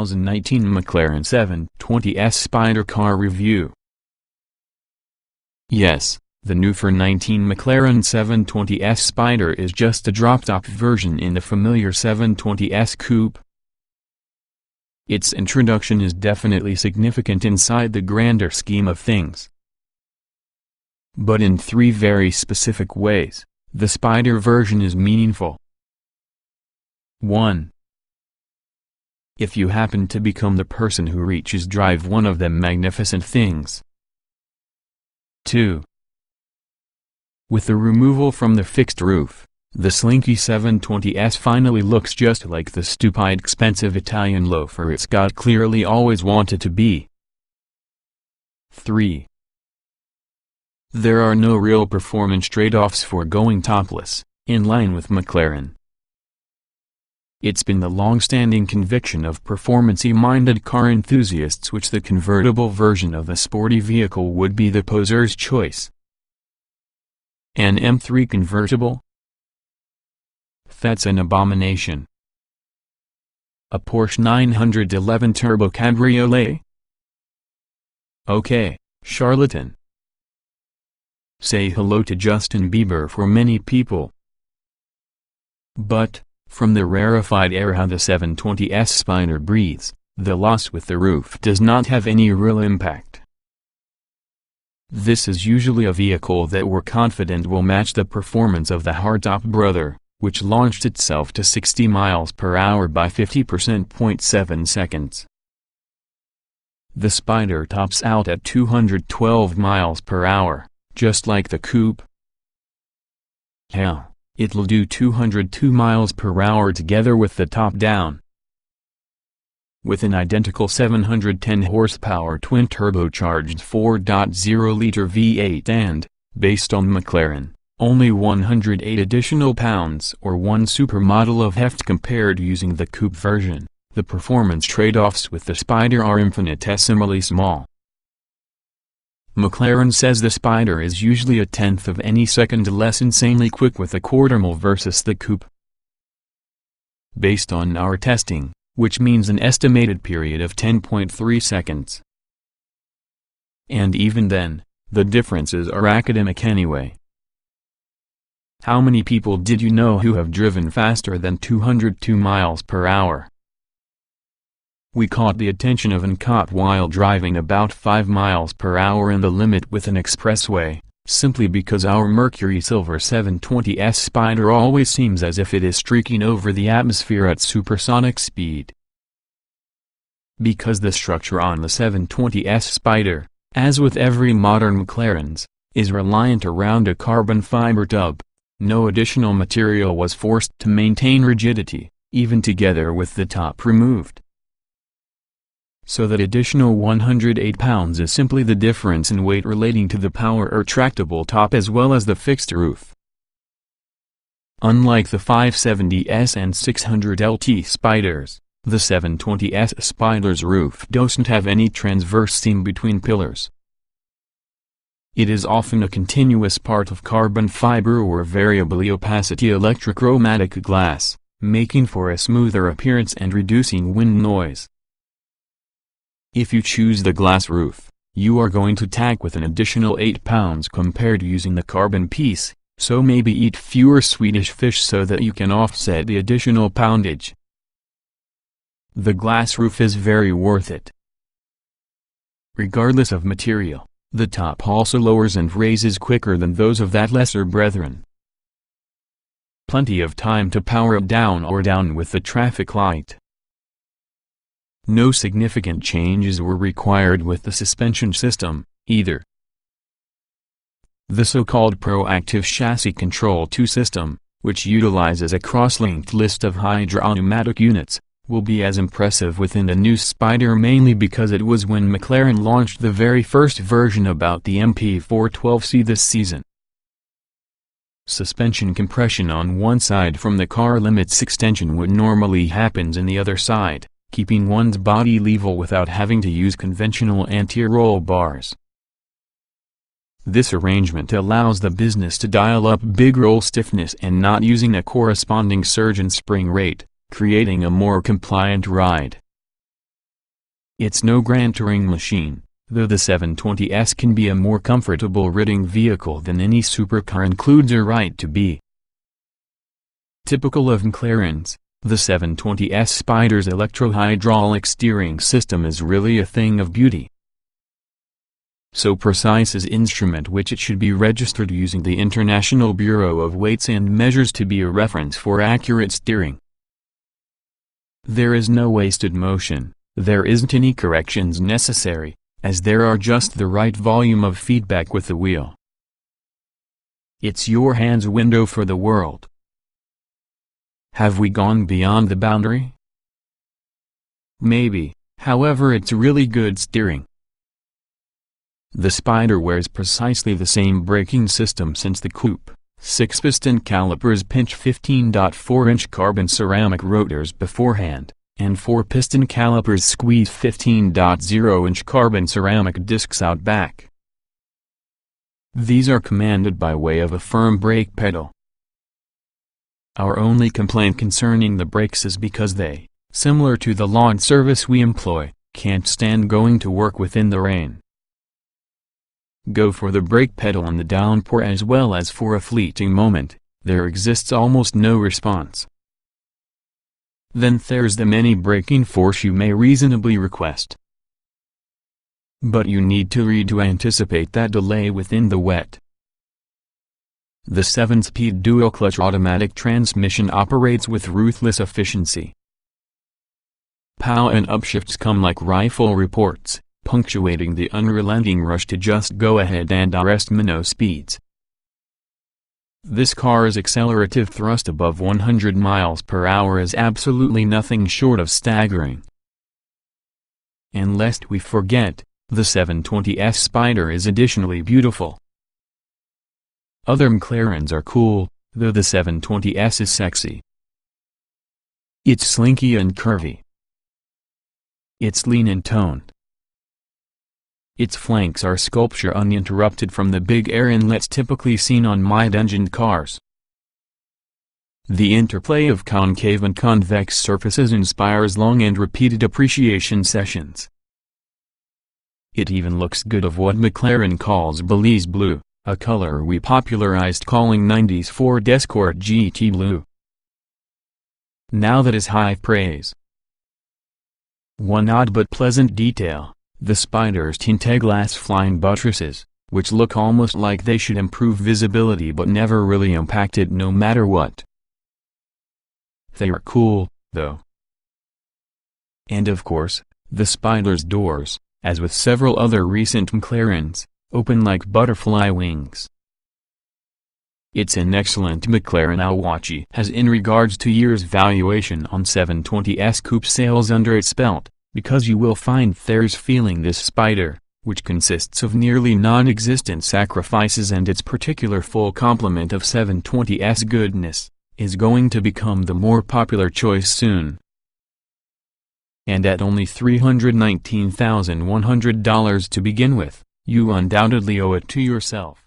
2019 McLaren 720S Spider Car Review. Yes, the new for 19 McLaren 720S Spider is just a drop-top version in the familiar 720S coupe. Its introduction is definitely significant inside the grander scheme of things. But in three very specific ways, the Spider version is meaningful. 1. If you happen to become the person who reaches drive one of them magnificent things. 2. With the removal from the fixed roof, the slinky 720S finally looks just like the stupid expensive Italian loafer it's got clearly always wanted to be. 3. There are no real performance trade-offs for going topless, in line with McLaren. It's been the long-standing conviction of performance-minded car enthusiasts which the convertible version of the sporty vehicle would be the poser's choice. An M3 convertible? That's an abomination. A Porsche 911 Turbo Cabriolet? Okay, charlatan. Say hello to Justin Bieber for many people. But, from the rarefied air how the 720S Spider breathes, the loss with the roof does not have any real impact. This is usually a vehicle that we're confident will match the performance of the hardtop brother, which launched itself to 60 miles per hour by 50.7 seconds. The Spider tops out at 212 miles per hour, just like the coupe. Hell, it'll do 202 miles per hour together with the top down. With an identical 710 horsepower twin-turbocharged 4.0-liter V8 and, based on McLaren, only 108 additional pounds or one supermodel of heft compared using the coupe version, the performance trade-offs with the Spider are infinitesimally small. McLaren says the Spider is usually a tenth of any second less insanely quick with a quarter-mile versus the coupe. Based on our testing, which means an estimated period of 10.3 seconds. And even then, the differences are academic anyway. How many people did you know who have driven faster than 202 miles per hour? We caught the attention of an cop while driving about 5 miles per hour in the limit with an expressway, simply because our Mercury Silver 720S Spider always seems as if it is streaking over the atmosphere at supersonic speed. Because the structure on the 720S Spider, as with every modern McLaren's, is reliant around a carbon fiber tub, no additional material was forced to maintain rigidity, even together with the top removed. So that additional 108 pounds is simply the difference in weight relating to the power retractable top as well as the fixed roof. Unlike the 570S and 600LT Spiders, the 720S Spider's roof doesn't have any transverse seam between pillars. It is often a continuous part of carbon fiber or variably opacity electrochromatic glass, making for a smoother appearance and reducing wind noise. If you choose the glass roof, you are going to tack with an additional 8 pounds compared to using the carbon piece, so maybe eat fewer Swedish fish so that you can offset the additional poundage. The glass roof is very worth it. Regardless of material, the top also lowers and raises quicker than those of that lesser brethren. Plenty of time to power it down or down with the traffic light. No significant changes were required with the suspension system, either. The so-called proactive chassis control 2 system, which utilizes a cross-linked list of hydropneumatic units, will be as impressive within the new Spider mainly because it was when McLaren launched the very first version about the MP412C this season. Suspension compression on one side from the car limits extension what normally happens in the other side, keeping one's body level without having to use conventional anti-roll bars. This arrangement allows the business to dial up big roll stiffness and not using a corresponding surge in spring rate, creating a more compliant ride. It's no grand touring machine, though the 720S can be a more comfortable riding vehicle than any supercar includes a right to be. Typical of McLarens, the 720S Spider's electro-hydraulic steering system is really a thing of beauty. So precise is instrument which it should be registered using the International Bureau of Weights and Measures to be a reference for accurate steering. There is no wasted motion, there isn't any corrections necessary, as there are just the right volume of feedback with the wheel. It's your hand's window for the world. Have we gone beyond the boundary? Maybe, however it's really good steering. The Spider wears precisely the same braking system since the coupe. 6-piston calipers pinch 15.4-inch carbon ceramic rotors beforehand, and 4-piston calipers squeeze 15.0-inch carbon ceramic discs out back. These are commanded by way of a firm brake pedal. Our only complaint concerning the brakes is because they, similar to the lawn service we employ, can't stand going to work within the rain. Go for the brake pedal in the downpour as well as for a fleeting moment, there exists almost no response. Then there's the many braking force you may reasonably request. But you need to read to anticipate that delay within the wet. The 7-speed dual-clutch automatic transmission operates with ruthless efficiency. Pow and upshifts come like rifle reports, punctuating the unrelenting rush to just go ahead and arrest minnow speeds. This car's accelerative thrust above 100 miles per hour is absolutely nothing short of staggering. And lest we forget, the 720S Spider is additionally beautiful. Other McLarens are cool, though the 720S is sexy. It's slinky and curvy. It's lean and toned. Its flanks are sculpture uninterrupted from the big air inlets typically seen on mid-engined cars. The interplay of concave and convex surfaces inspires long and repeated appreciation sessions. It even looks good of what McLaren calls Belize blue, a color we popularized calling 90s Ford Escort GT blue. Now that is high praise. One odd but pleasant detail. The Spider's tint-glass flying buttresses, which look almost like they should improve visibility but never really impact it no matter what. They are cool, though. And of course, the Spider's doors, as with several other recent McLarens, open like butterfly wings. It's an excellent McLaren Awachi has in regards to year's valuation on 720S coupe sales under its belt, because you will find there's feeling this Spider, which consists of nearly non-existent sacrifices and its particular full complement of 720S goodness, is going to become the more popular choice soon. And at only $319,100 to begin with, you undoubtedly owe it to yourself.